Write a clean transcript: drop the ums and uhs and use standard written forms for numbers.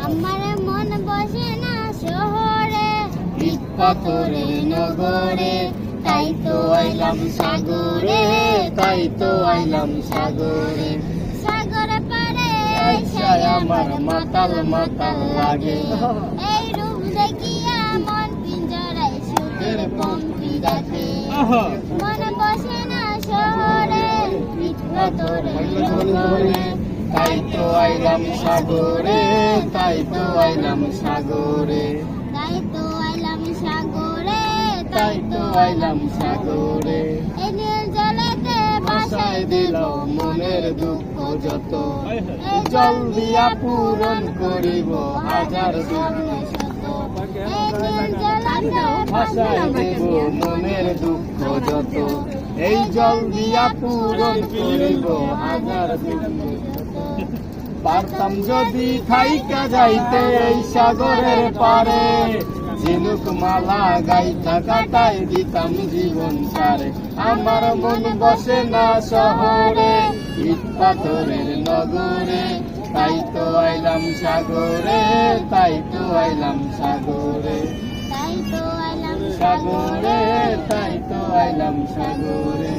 আমার মন বসে না শহরে, ইট পাথরের নগরে, তাই তো আইলাম সাগরে, তাই তো আইলাম সাগরে। সাগরে পারে আইসায় আমার মাতাল মাতাল লাগে, এই রূপ দেখিয়া মন পিঞ্জরায় সুখের পঙ্ক্তি ডাকে। মন বসে না শহরে, ইট পাথরের নগরে, তাই তো আইলাম সাগরে, তাই তো আইলাম সাগরে, তাই তো আইলাম সাগরে, তাই তো আইলাম সাগরে। এই নীল জলেতে ভাসায় দিল মনের দুঃখ যত, এই জল দিয়া পূরণ করিব হাজার দুঃখ শত। এই নীল জলেতে ভাসায় দিব মনের দুঃখ যত, এই জল দিয়া পূরণ করিব হাজার দুঃখ শত। পারতাম যদি থাইকা যাইতে এই সাগরের পারে, ঝিনুক মালা গাইতা কাটাই দিতাম জীবন সারে। আমার মন বসে না শহরে, ইট পাথরের নগরে, তাই তো আইলাম সাগরে, তাই তো আইলাম সাগরে, তাই তো আইলাম সাগরে, তাই তো আইলাম সাগরে।